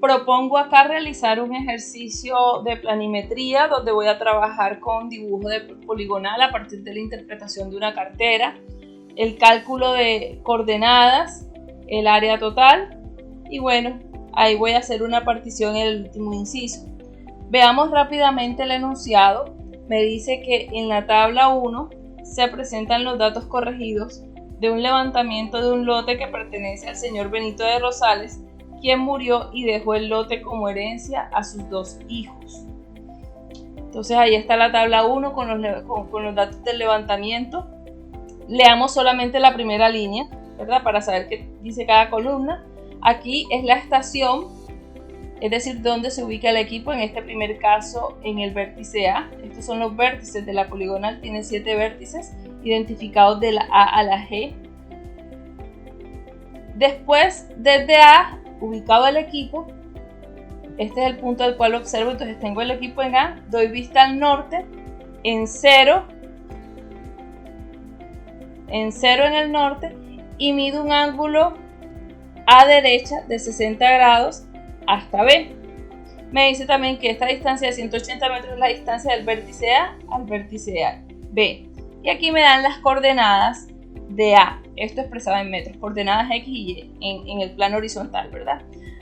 propongo acá realizar un ejercicio de planimetría donde voy a trabajar con dibujo de poligonal a partir de la interpretación de una cartera, el cálculo de coordenadas, el área total y bueno, ahí voy a hacer una partición en el último inciso. Veamos rápidamente el enunciado. Me dice que en la tabla 1 se presentan los datos corregidos de un levantamiento de un lote que pertenece al señor Benito de Rosales, quien murió y dejó el lote como herencia a sus 2 hijos. Entonces ahí está la tabla 1 con los datos del levantamiento. Leamos solamente la primera línea, ¿verdad? Para saber qué dice cada columna. Aquí es la estación, es decir, dónde se ubica el equipo, en este primer caso en el vértice A. Estos son los vértices de la poligonal, tiene 7 vértices identificados de la A a la G. Después, desde A, ubicado el equipo, este es el punto del cual observo, entonces tengo el equipo en A, doy vista al norte, en 0 en el norte y mido un ángulo a derecha de 60 grados hasta B. Me dice también que esta distancia de 180 metros es la distancia del vértice A al vértice B. Y aquí me dan las coordenadas de A, esto expresado en metros, coordenadas X y Y en el plano horizontal, ¿verdad?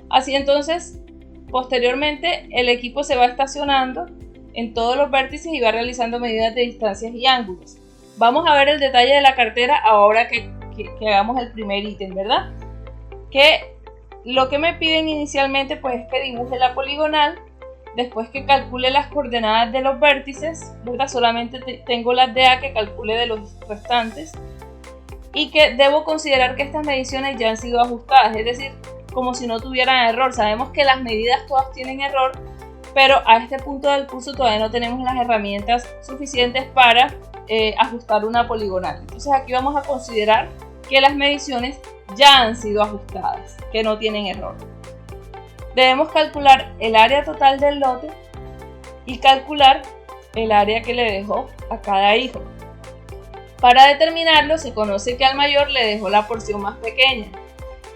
Así entonces, posteriormente el equipo se va estacionando en todos los vértices y va realizando medidas de distancias y ángulos. Vamos a ver el detalle de la cartera ahora que hagamos el primer ítem, ¿verdad? Que lo que me piden inicialmente pues es que dibuje la poligonal, después que calcule las coordenadas de los vértices, ¿verdad? Solamente tengo las de A, que calcule de los restantes, y que debo considerar que estas mediciones ya han sido ajustadas, es decir, como si no tuvieran error. Sabemos que las medidas todas tienen error, pero a este punto del curso todavía no tenemos las herramientas suficientes para ajustar una poligonal. Entonces aquí vamos a considerar que las mediciones ya han sido ajustadas, que no tienen error. Debemos calcular el área total del lote y calcular el área que le dejó a cada hijo. Para determinarlo se conoce que al mayor le dejó la porción más pequeña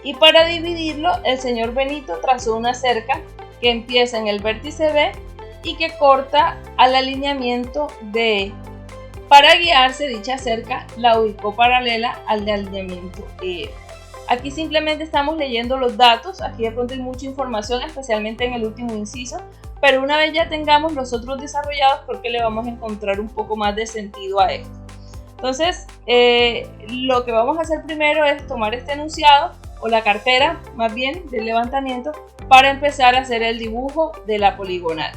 y para dividirlo el señor Benito trazó una cerca que empieza en el vértice B y que corta al alineamiento de E. Para guiarse, dicha cerca la ubicó paralela al de alineamiento E. Aquí simplemente estamos leyendo los datos, aquí de pronto hay mucha información, especialmente en el último inciso, pero una vez ya tengamos los otros desarrollados, creo que le vamos a encontrar un poco más de sentido a esto. Entonces, lo que vamos a hacer primero es tomar este enunciado, o la cartera más bien, del levantamiento, para empezar a hacer el dibujo de la poligonal.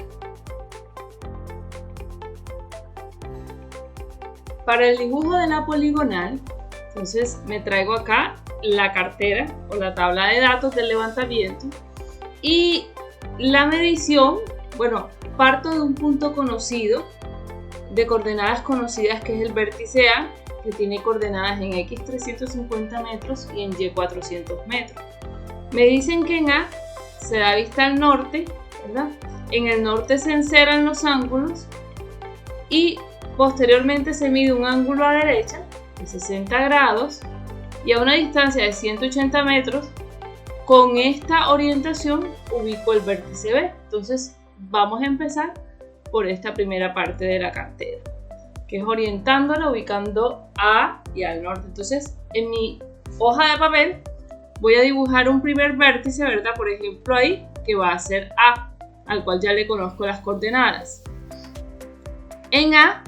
Para el dibujo de la poligonal, entonces me traigo acá la cartera o la tabla de datos del levantamiento y la medición, bueno, parto de un punto conocido, de coordenadas conocidas, que es el vértice A, que tiene coordenadas en X 350 metros y en Y 400 metros. Me dicen que en A se da vista al norte, ¿verdad? En el norte se enceran los ángulos y posteriormente se mide un ángulo a derecha de 60 grados y a una distancia de 180 metros. Con esta orientación ubico el vértice B. Entonces vamos a empezar por esta primera parte de la cartera, que es orientándola, ubicando A y al norte. Entonces en mi hoja de papel voy a dibujar un primer vértice, ¿verdad? Por ejemplo ahí, que va a ser A, al cual ya le conozco las coordenadas. En A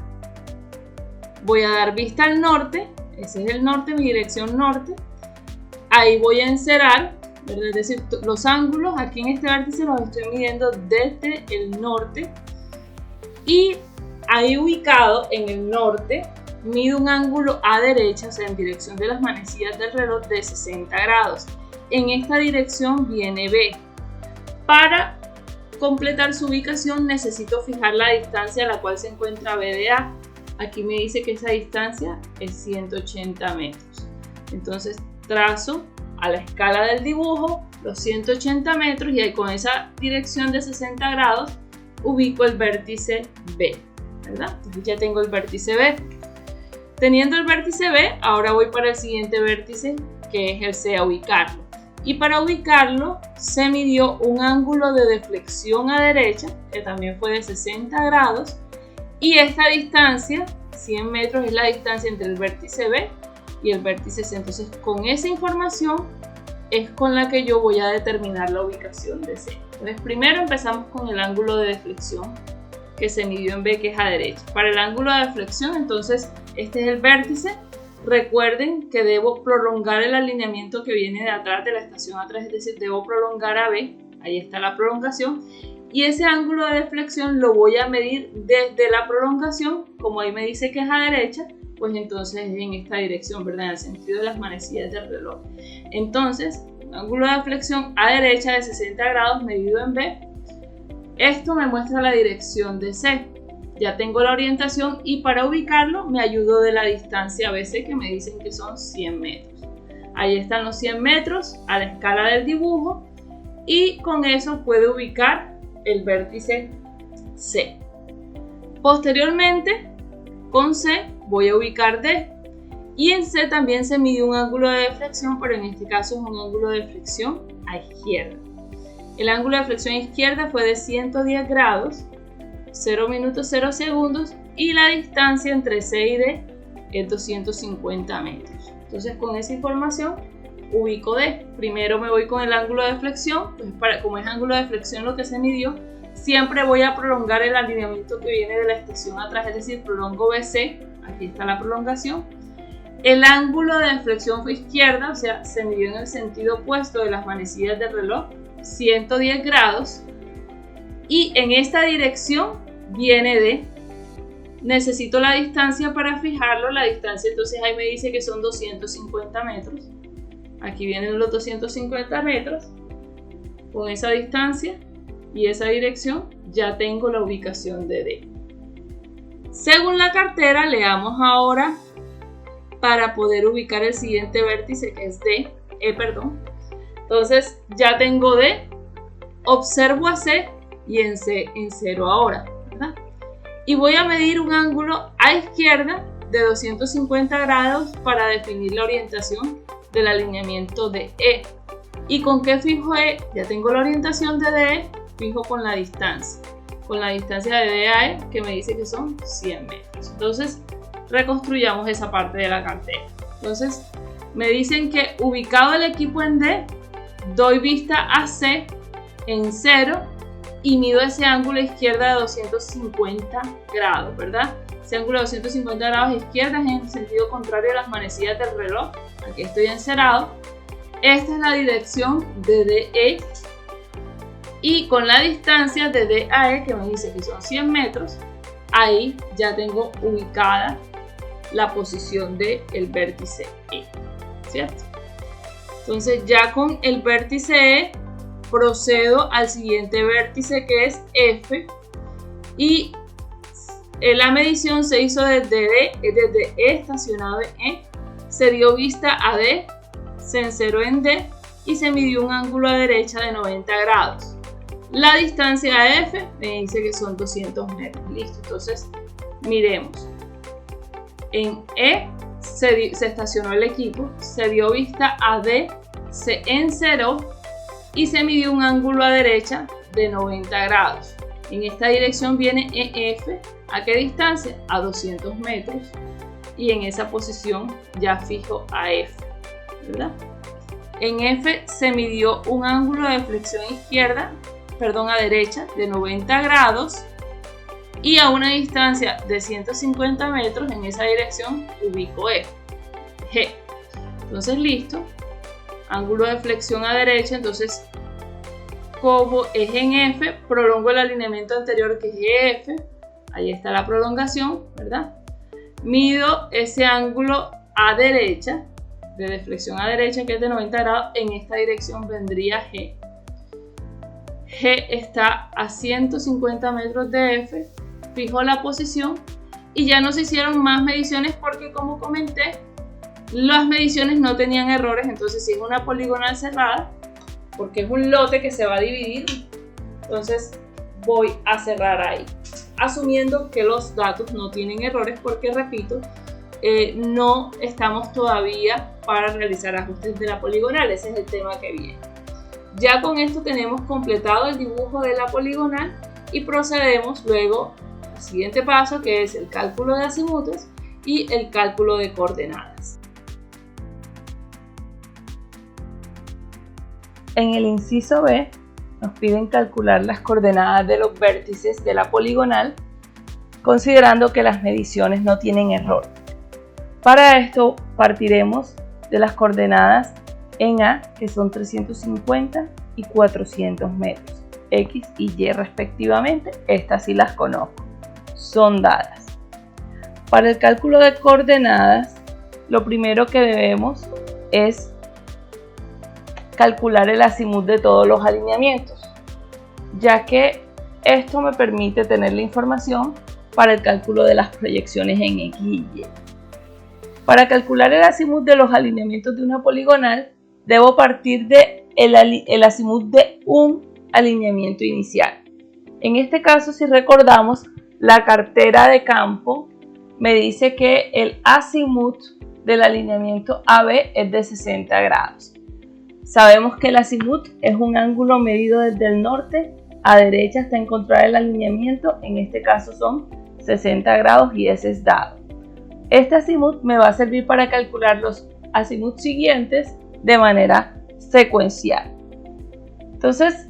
voy a dar vista al norte, ese es el norte, mi dirección norte. Ahí voy a encerar, ¿verdad? Es decir, los ángulos aquí en este vértice los estoy midiendo desde el norte. Y ahí ubicado en el norte, mido un ángulo a derecha, o sea, en dirección de las manecillas del reloj, de 60 grados. En esta dirección viene B. Para completar su ubicación necesito fijar la distancia a la cual se encuentra B de A. Aquí me dice que esa distancia es 180 metros. Entonces trazo a la escala del dibujo los 180 metros y ahí con esa dirección de 60 grados ubico el vértice B, ¿verdad? Entonces ya tengo el vértice B. Teniendo el vértice B, ahora voy para el siguiente vértice, que es el C, a ubicarlo. y para ubicarlo se midió un ángulo de deflexión a derecha, que también fue de 60 grados, y esta distancia, 100 metros, es la distancia entre el vértice B y el vértice C. Entonces, con esa información es con la que yo voy a determinar la ubicación de C. Entonces, primero empezamos con el ángulo de deflexión que se midió en B, que es a derecha. Para el ángulo de deflexión, entonces, este es el vértice. Recuerden que debo prolongar el alineamiento que viene de atrás, de la estación atrás, es decir, debo prolongar a B, ahí está la prolongación, y ese ángulo de deflexión lo voy a medir desde la prolongación, como ahí me dice que es a derecha, pues entonces es en esta dirección, ¿verdad? En el sentido de las manecillas del reloj. Entonces, un ángulo de deflexión a derecha de 60 grados medido en B, esto me muestra la dirección de C. Ya tengo la orientación y para ubicarlo me ayudo de la distancia BC, que me dicen que son 100 metros. Ahí están los 100 metros a la escala del dibujo y con eso puedo ubicar el vértice C. Posteriormente, con C voy a ubicar D. Y en C también se midió un ángulo de deflexión, pero en este caso es un ángulo de deflexión a izquierda. El ángulo de deflexión a izquierda fue de 110 grados, 0 minutos 0 segundos, y la distancia entre C y D es 250 metros. Entonces, con esa información ubico D. Primero me voy con el ángulo de deflexión, pues como es ángulo de deflexión lo que se midió, siempre voy a prolongar el alineamiento que viene de la estación atrás, es decir, prolongo BC, aquí está la prolongación. El ángulo de deflexión fue izquierda, o sea, se midió en el sentido opuesto de las manecillas del reloj, 110 grados, y en esta dirección viene D. Necesito la distancia para fijarlo, la distancia entonces ahí me dice que son 250 metros, aquí vienen los 250 metros, con esa distancia y esa dirección ya tengo la ubicación de D. Según la cartera, leamos ahora para poder ubicar el siguiente vértice, que es D, Entonces ya tengo D, observo a C y en C en 0 ahora, ¿verdad? Y voy a medir un ángulo a izquierda de 250 grados para definir la orientación del alineamiento de E. ¿Y con qué fijo E? Ya tengo la orientación de D, fijo con la distancia de D a E, que me dice que son 100 metros. Entonces, reconstruyamos esa parte de la cartera. Entonces, me dicen que ubicado el equipo en D, doy vista a C en 0 y mido ese ángulo a izquierda de 250 grados, ¿verdad? Ese ángulo de 250 grados a izquierda es en el sentido contrario a las manecillas del reloj. Aquí estoy encerado. Esta es la dirección de DE y con la distancia de D a E, que me dice que son 100 metros, ahí ya tengo ubicada la posición del vértice E, ¿cierto? Entonces ya con el vértice E procedo al siguiente vértice, que es F, y la medición se hizo desde E estacionado en E, se dio vista a D, se enceró en D y se midió un ángulo a derecha de 90 grados. La distancia a F me dice que son 200 metros. Listo, entonces miremos. En E se estacionó el equipo, se dio vista a D, se enceró y se midió un ángulo a derecha de 90 grados. En esta dirección viene EF. ¿A qué distancia? A 200 metros. Y en esa posición ya fijo a F, ¿verdad? En F se midió un ángulo de deflexión a derecha de 90 grados y a una distancia de 150 metros en esa dirección ubico F, G. Entonces listo, ángulo de flexión a derecha, entonces como es en F, prolongo el alineamiento anterior que es EF, ahí está la prolongación, ¿verdad? Mido ese ángulo a derecha, de deflexión a derecha, que es de 90 grados, en esta dirección vendría G. G está a 150 metros de F, fijo la posición y ya no se hicieron más mediciones porque, como comenté, las mediciones no tenían errores. Entonces, si es una poligonal cerrada, porque es un lote que se va a dividir, entonces voy a cerrar ahí, asumiendo que los datos no tienen errores porque, repito, no estamos todavía para realizar ajustes de la poligonal. Ese es el tema que viene. Ya con esto tenemos completado el dibujo de la poligonal y procedemos luego al siguiente paso, que es el cálculo de azimutos y el cálculo de coordenadas. En el inciso B nos piden calcular las coordenadas de los vértices de la poligonal, considerando que las mediciones no tienen error. Para esto partiremos de las coordenadas en A, que son 350 y 400 metros, X y Y respectivamente. Estas sí las conozco, son dadas. Para el cálculo de coordenadas, lo primero que debemos es calcular el azimut de todos los alineamientos, ya que esto me permite tener la información para el cálculo de las proyecciones en X y Y. Para calcular el azimut de los alineamientos de una poligonal, debo partir de el azimut de un alineamiento inicial. En este caso, si recordamos, la cartera de campo me dice que el azimut del alineamiento AB es de 60 grados. Sabemos que el azimut es un ángulo medido desde el norte a derecha hasta encontrar el alineamiento. En este caso son 60 grados y ese es dado. Este azimut me va a servir para calcular los azimuts siguientes de manera secuencial. Entonces,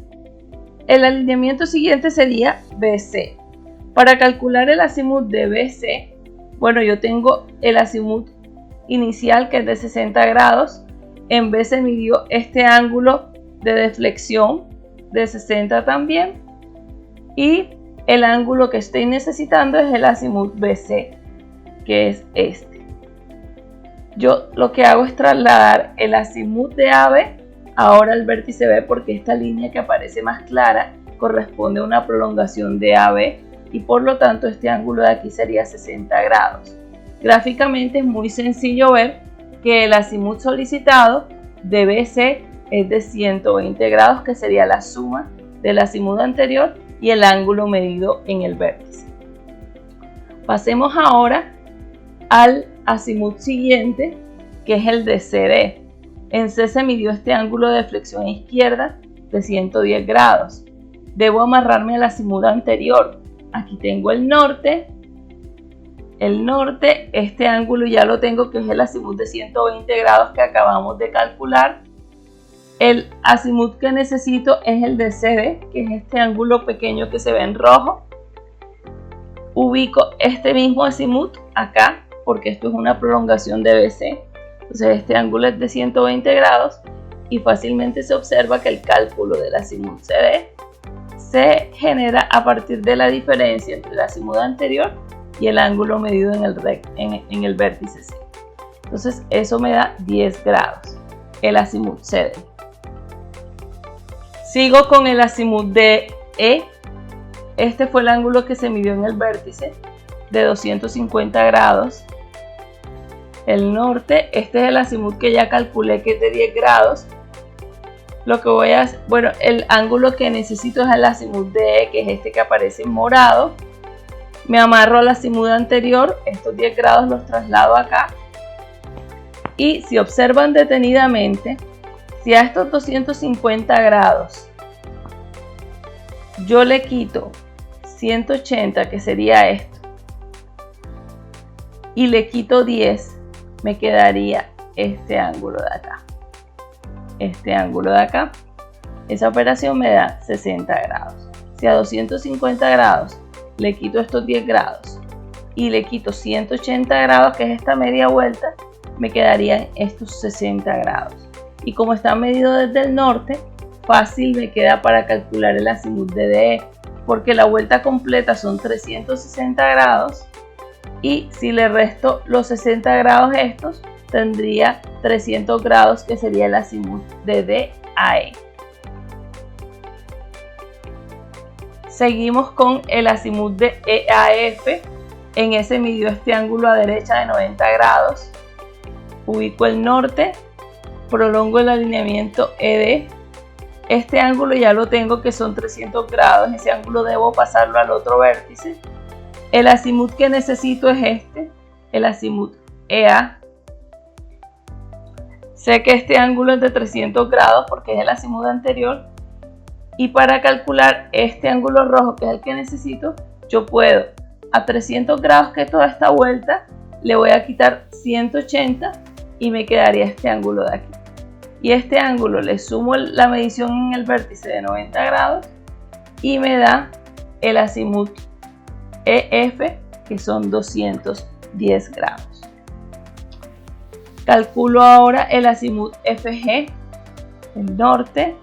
el alineamiento siguiente sería BC. Para calcular el azimut de BC, bueno, yo tengo el azimut inicial que es de 60 grados. En B se midió este ángulo de deflexión de 60 también. Y el ángulo que estoy necesitando es el azimut BC, que es este. Yo lo que hago es trasladar el azimut de AB ahora al vértice B, porque esta línea que aparece más clara corresponde a una prolongación de AB y por lo tanto este ángulo de aquí sería 60 grados. Gráficamente es muy sencillo ver que el azimut solicitado de BC es de 120 grados, que sería la suma del azimut anterior y el ángulo medido en el vértice. Pasemos ahora al azimut siguiente, que es el de CD. En C se midió este ángulo de flexión izquierda de 110 grados. Debo amarrarme al azimut anterior. Aquí tengo el norte, este ángulo ya lo tengo, que es el azimut de 120 grados que acabamos de calcular. El azimut que necesito es el de CD, que es este ángulo pequeño que se ve en rojo. Ubico este mismo azimut acá, porque esto es una prolongación de BC. Entonces este ángulo es de 120 grados y fácilmente se observa que el cálculo del azimut CD se genera a partir de la diferencia entre el azimut anterior y el ángulo medido en el vértice C. Entonces eso me da 10 grados, el azimut CD. Sigo con el azimut de E. Este fue el ángulo que se midió en el vértice de 250 grados. El norte, este es el azimut que ya calculé, que es de 10 grados. Lo que voy a hacer, bueno, el ángulo que necesito es el azimut de E, que es este que aparece en morado. Me amarro al azimut anterior, estos 10 grados los traslado acá. Y si observan detenidamente, si a estos 250 grados yo le quito 180, que sería esto, y le quito 10, me quedaría este ángulo de acá. Este ángulo de acá. Esa operación me da 60 grados. Si a 250 grados le quito estos 10 grados y le quito 180 grados, que es esta media vuelta, me quedarían estos 60 grados. Y como está medido desde el norte, fácil me queda para calcular el azimut de DE, porque la vuelta completa son 360 grados y si le resto los 60 grados estos, tendría 300 grados, que sería el azimut de D a E. Seguimos con el azimut de E a F. En ese midió este ángulo a derecha de 90 grados. Ubico el norte, prolongo el alineamiento ED. Este ángulo ya lo tengo, que son 300 grados. Ese ángulo debo pasarlo al otro vértice. El azimut que necesito es este, el azimut EA. Sé que este ángulo es de 300 grados porque es el azimut anterior. Y para calcular este ángulo rojo, que es el que necesito, yo puedo a 300 grados que toda esta vuelta, le voy a quitar 180 y me quedaría este ángulo de aquí. Y este ángulo le sumo la medición en el vértice de 90 grados y me da el azimut EF, que son 210 grados. Calculo ahora el azimut FG, el norte.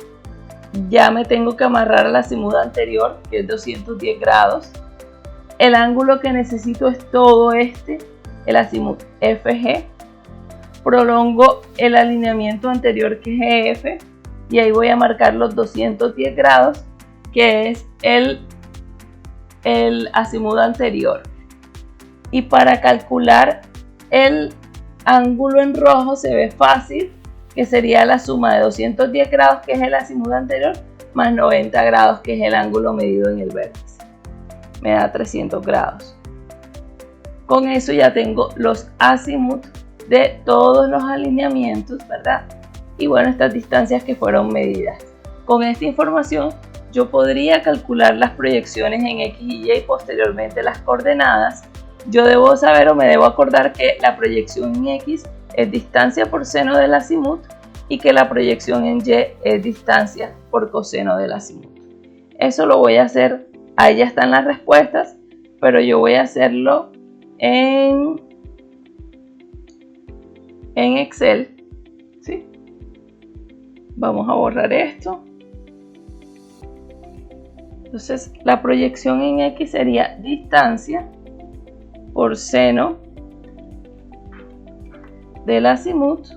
Ya me tengo que amarrar al azimut anterior, que es 210 grados. El ángulo que necesito es todo este, el azimut FG. Prolongo el alineamiento anterior, que es EF, y ahí voy a marcar los 210 grados, que es el azimut anterior. Y para calcular el ángulo en rojo se ve fácil, que sería la suma de 210 grados, que es el azimut anterior, más 90 grados, que es el ángulo medido en el vértice. Me da 300 grados. Con eso ya tengo los azimuts de todos los alineamientos, ¿verdad? Y bueno, estas distancias que fueron medidas. Con esta información yo podría calcular las proyecciones en X y Y y posteriormente las coordenadas. Yo debo saber o me debo acordar que la proyección en X es distancia por seno del azimut y que la proyección en Y es distancia por coseno del azimut. Eso lo voy a hacer, ahí ya están las respuestas, pero yo voy a hacerlo en Excel, ¿sí? Vamos a borrar esto. Entonces la proyección en X sería distancia por seno del azimut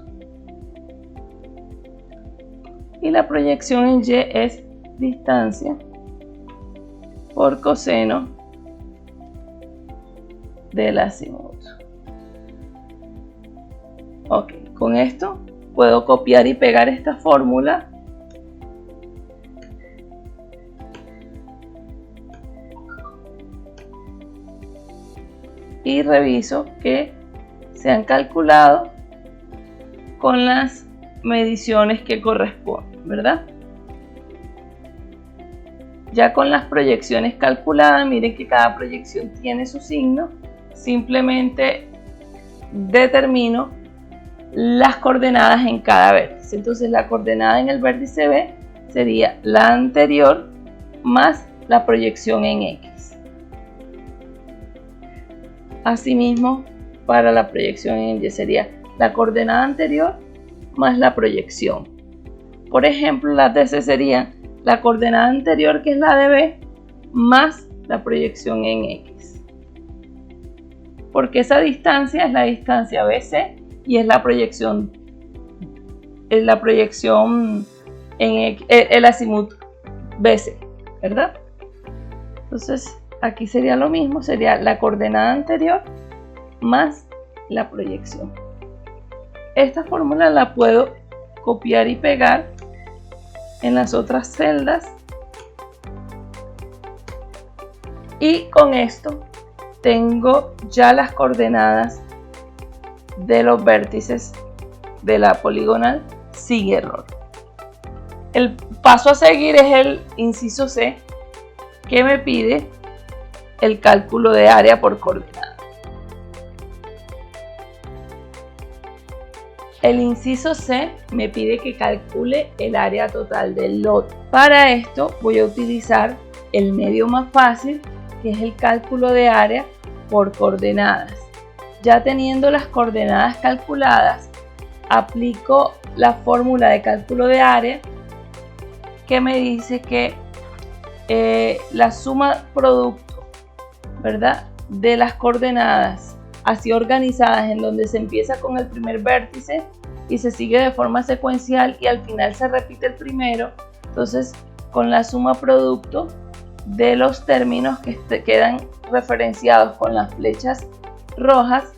y la proyección en Y es distancia por coseno del azimut. Ok, con esto puedo copiar y pegar esta fórmula y reviso que se han calculado con las mediciones que corresponden, ¿verdad? Ya con las proyecciones calculadas, miren que cada proyección tiene su signo. Simplemente determino las coordenadas en cada vértice. Entonces la coordenada en el vértice B sería la anterior más la proyección en X. Asimismo, para la proyección en Y sería la coordenada anterior más la proyección. Por ejemplo, las DC serían la coordenada anterior, que es la de B, más la proyección en X. Porque esa distancia es la distancia BC y es la proyección en X, el azimut BC, ¿verdad? Entonces, aquí sería lo mismo, sería la coordenada anterior más la proyección. Esta fórmula la puedo copiar y pegar en las otras celdas y con esto tengo ya las coordenadas de los vértices de la poligonal sin error. El paso a seguir es el inciso C, que me pide el cálculo de área por coordenada. El inciso C me pide que calcule el área total del lote. Para esto voy a utilizar el medio más fácil, que es el cálculo de área por coordenadas. Ya teniendo las coordenadas calculadas, aplico la fórmula de cálculo de área, que me dice que la suma producto, ¿verdad?, de las coordenadas así organizadas, en donde se empieza con el primer vértice y se sigue de forma secuencial y al final se repite el primero. Entonces, con la suma producto de los términos que quedan referenciados con las flechas rojas,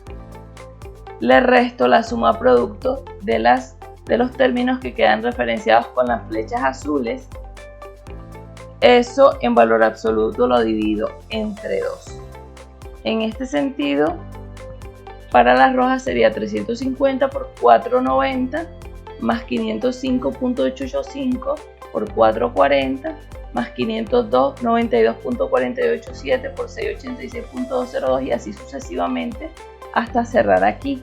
le resto la suma producto de los términos que quedan referenciados con las flechas azules. Eso en valor absoluto lo divido entre 2. En este sentido, para las rojas sería 350 por 490 más 505.885 por 440 más 592.92.487 por 686.202 y así sucesivamente hasta cerrar aquí.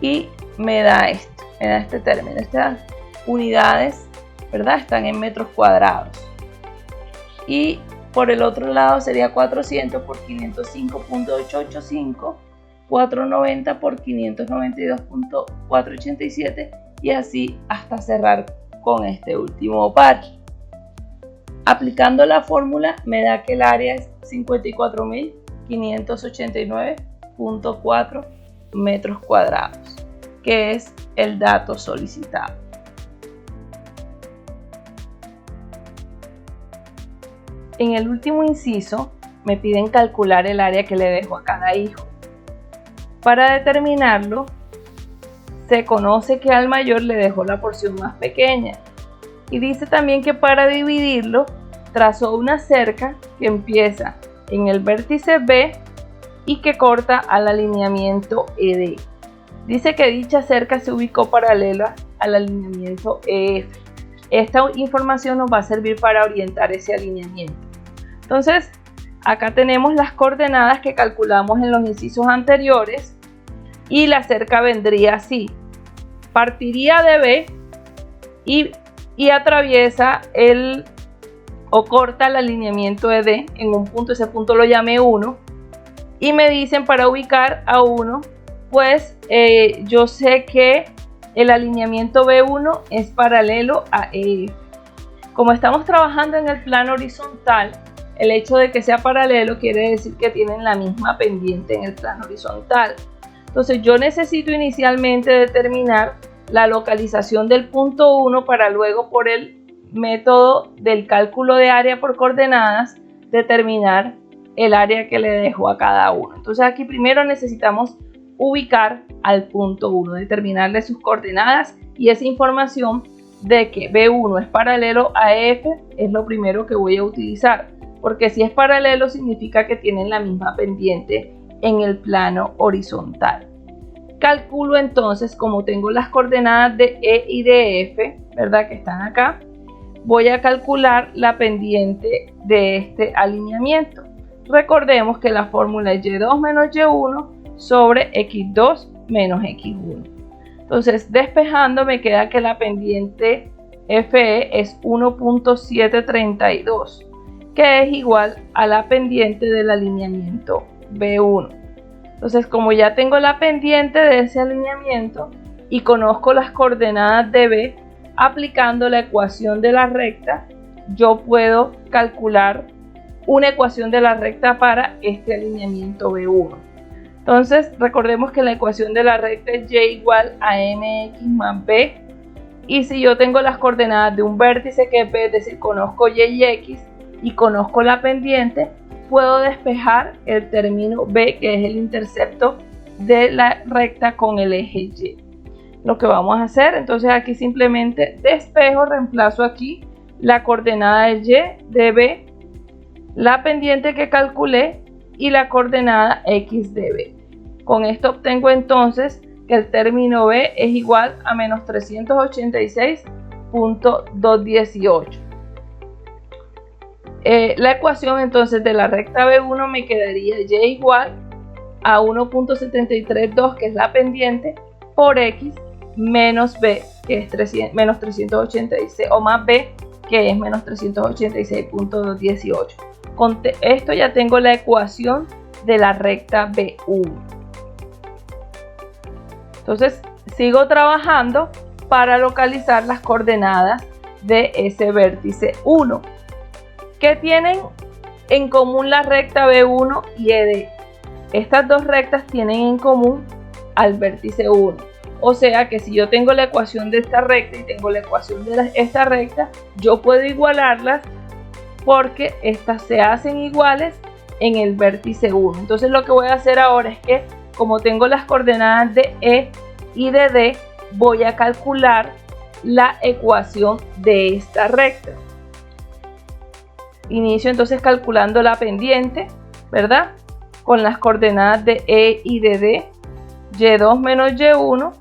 Y me da esto, me da este término. Estas unidades, ¿verdad?, están en metros cuadrados. Y por el otro lado sería 400 por 505.885, 490 por 592.487 y así hasta cerrar con este último par. Aplicando la fórmula me da que el área es 54.589.4 metros cuadrados, que es el dato solicitado. En el último inciso me piden calcular el área que le dejo a cada hijo. Para determinarlo, se conoce que al mayor le dejó la porción más pequeña. Y dice también que para dividirlo, trazó una cerca que empieza en el vértice B y que corta al alineamiento ED. Dice que dicha cerca se ubicó paralela al alineamiento EF. Esta información nos va a servir para orientar ese alineamiento. Entonces, acá tenemos las coordenadas que calculamos en los incisos anteriores y la cerca vendría así. Partiría de B y atraviesa o corta el alineamiento de D en un punto. Ese punto lo llamé 1 y me dicen para ubicar a 1, pues yo sé que el alineamiento B1 es paralelo a EF. Como estamos trabajando en el plano horizontal, el hecho de que sea paralelo quiere decir que tienen la misma pendiente en el plano horizontal. Entonces yo necesito inicialmente determinar la localización del punto 1 para luego, por el método del cálculo de área por coordenadas, determinar el área que le dejo a cada uno. Entonces aquí primero necesitamos ubicar al punto 1, determinarle sus coordenadas, y esa información de que B1 es paralelo a F es lo primero que voy a utilizar, porque si es paralelo significa que tienen la misma pendiente en el plano horizontal. Calculo entonces, como tengo las coordenadas de E y de F, ¿verdad?, que están acá, voy a calcular la pendiente de este alineamiento. Recordemos que la fórmula es Y2 menos Y1 sobre X2 menos X1. Entonces, despejando, me queda que la pendiente FE es 1.732, que es igual a la pendiente del alineamiento B1. Entonces, como ya tengo la pendiente de ese alineamiento y conozco las coordenadas de B, aplicando la ecuación de la recta, yo puedo calcular una ecuación de la recta para este alineamiento B1. Entonces, recordemos que la ecuación de la recta es Y igual a mx más B. Y si yo tengo las coordenadas de un vértice que es B, es decir, conozco Y y X y conozco la pendiente, puedo despejar el término B, que es el intercepto de la recta con el eje Y. Lo que vamos a hacer, entonces aquí simplemente despejo, reemplazo aquí la coordenada de Y, de B, la pendiente que calculé y la coordenada X de B. Con esto obtengo entonces que el término B es igual a menos 386.218. La ecuación entonces de la recta B1 me quedaría Y igual a 1.732, que es la pendiente, por X menos B, que es menos 386, o más B, que es menos 386.218. Con esto ya tengo la ecuación de la recta B1. Entonces sigo trabajando para localizar las coordenadas de ese vértice 1. ¿Qué tienen en común la recta B1 y ED? Estas dos rectas tienen en común al vértice 1. O sea que si yo tengo la ecuación de esta recta y tengo la ecuación de esta recta, yo puedo igualarlas porque estas se hacen iguales en el vértice 1. Entonces lo que voy a hacer ahora es que, como tengo las coordenadas de E y de D, voy a calcular la ecuación de esta recta. Inicio entonces calculando la pendiente, ¿verdad?, con las coordenadas de E y de D. Y2 menos Y1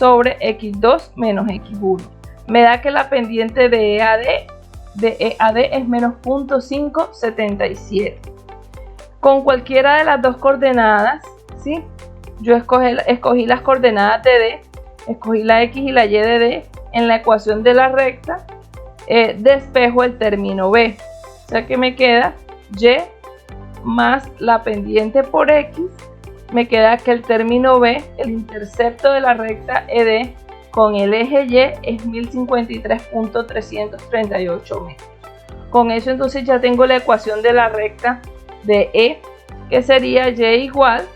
sobre x2 menos x1. Me da que la pendiente de EAD es menos 0.577. Con cualquiera de las dos coordenadas, ¿sí? Yo escogí las coordenadas de D, escogí la X y la Y de D. En la ecuación de la recta, despejo el término B. O sea que me queda Y más la pendiente por X. Me queda que el término B, el intercepto de la recta ED con el eje Y es 1053.338 metros. Con eso entonces ya tengo la ecuación de la recta de E, que sería Y igual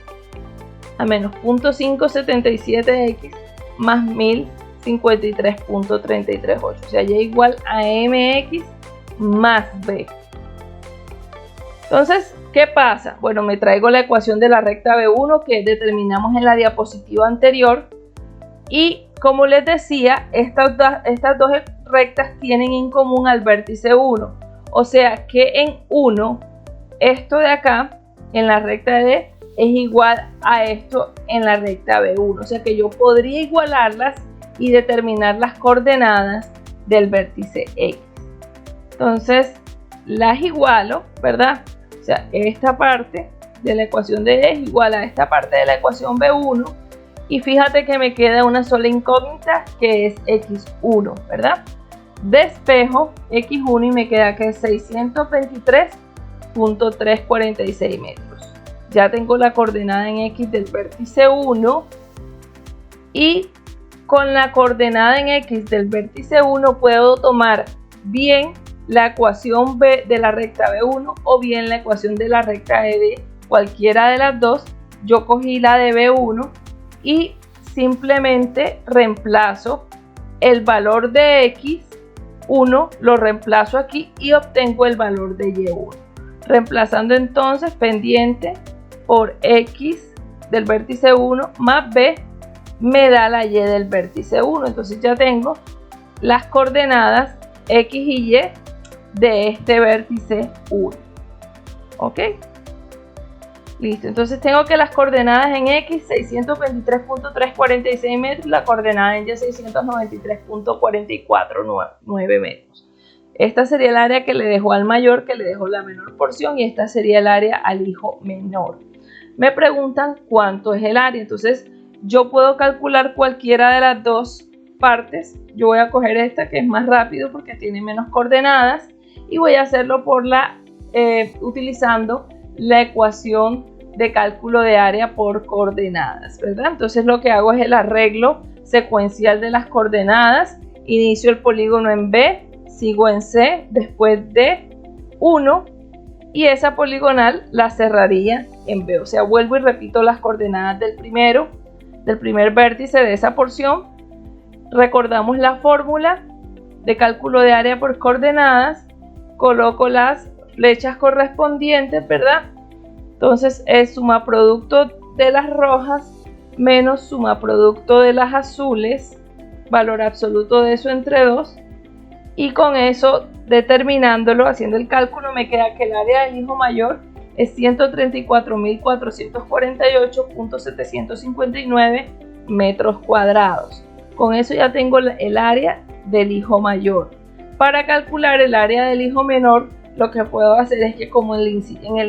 a menos 0.577x más 1053.338. O sea, Y igual a MX más B. Entonces, ¿qué pasa? Bueno, me traigo la ecuación de la recta B1 que determinamos en la diapositiva anterior. Y como les decía, estas dos rectas tienen en común al vértice 1. O sea que en 1, esto de acá, en la recta D, es igual a esto en la recta B1. O sea que yo podría igualarlas y determinar las coordenadas del vértice X. Entonces, las igualo, ¿verdad? O sea, esta parte de la ecuación de E es igual a esta parte de la ecuación B1. Y fíjate que me queda una sola incógnita, que es X1, ¿verdad? Despejo X1 y me queda que es 623.346 metros. Ya tengo la coordenada en X del vértice 1. Y con la coordenada en X del vértice 1 puedo tomar bien la ecuación B de la recta B1 o bien la ecuación de la recta ED, cualquiera de las dos. Yo cogí la de B1 y simplemente reemplazo el valor de X1, lo reemplazo aquí y obtengo el valor de Y1. Reemplazando entonces pendiente por X del vértice 1 más B me da la Y del vértice 1. Entonces ya tengo las coordenadas X y Y de este vértice 1. ¿Ok? Listo. Entonces tengo que las coordenadas en X 623.346 metros, la coordenada en Y 693.449 metros. Esta sería el área que le dejó al mayor, que le dejó la menor porción, y esta sería el área al hijo menor. Me preguntan cuánto es el área. Entonces yo puedo calcular cualquiera de las dos partes. Yo voy a coger esta que es más rápido porque tiene menos coordenadas y voy a hacerlo utilizando la ecuación de cálculo de área por coordenadas, ¿verdad? Entonces lo que hago es el arreglo secuencial de las coordenadas. Inicio el polígono en B, sigo en C, después D, 1 y esa poligonal la cerraría en B. O sea, vuelvo y repito las coordenadas del primer vértice de esa porción. Recordamos la fórmula de cálculo de área por coordenadas, coloco las flechas correspondientes, ¿verdad? Entonces es suma producto de las rojas menos suma producto de las azules, valor absoluto de eso entre 2, y con eso determinándolo, haciendo el cálculo, me queda que el área del hijo mayor es 134.448.759 metros cuadrados. Con eso ya tengo el área del hijo mayor. Para calcular el área del hijo menor, lo que puedo hacer es que como en el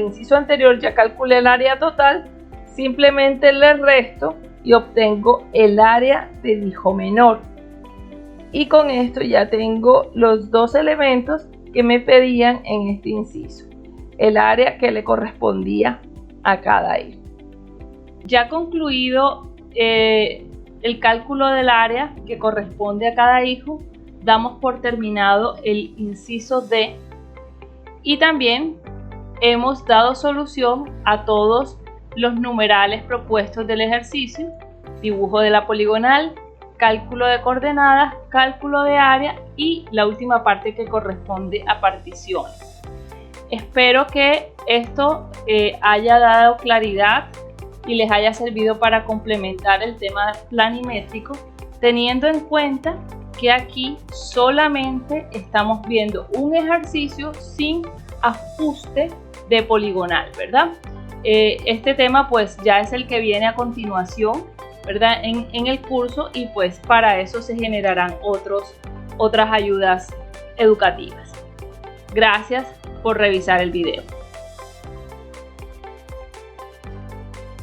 inciso anterior ya calculé el área total, simplemente le resto y obtengo el área del hijo menor. Y con esto ya tengo los dos elementos que me pedían en este inciso, el área que le correspondía a cada hijo. Ya concluido el cálculo del área que corresponde a cada hijo, damos por terminado el inciso D y también hemos dado solución a todos los numerales propuestos del ejercicio: dibujo de la poligonal, cálculo de coordenadas, cálculo de área y la última parte que corresponde a particiones. Espero que esto haya dado claridad y les haya servido para complementar el tema planimétrico, teniendo en cuenta que aquí solamente estamos viendo un ejercicio sin ajuste de poligonal, ¿verdad? Este tema pues ya es el que viene a continuación, ¿verdad? En el curso, y pues para eso se generarán otras ayudas educativas. Gracias por revisar el video.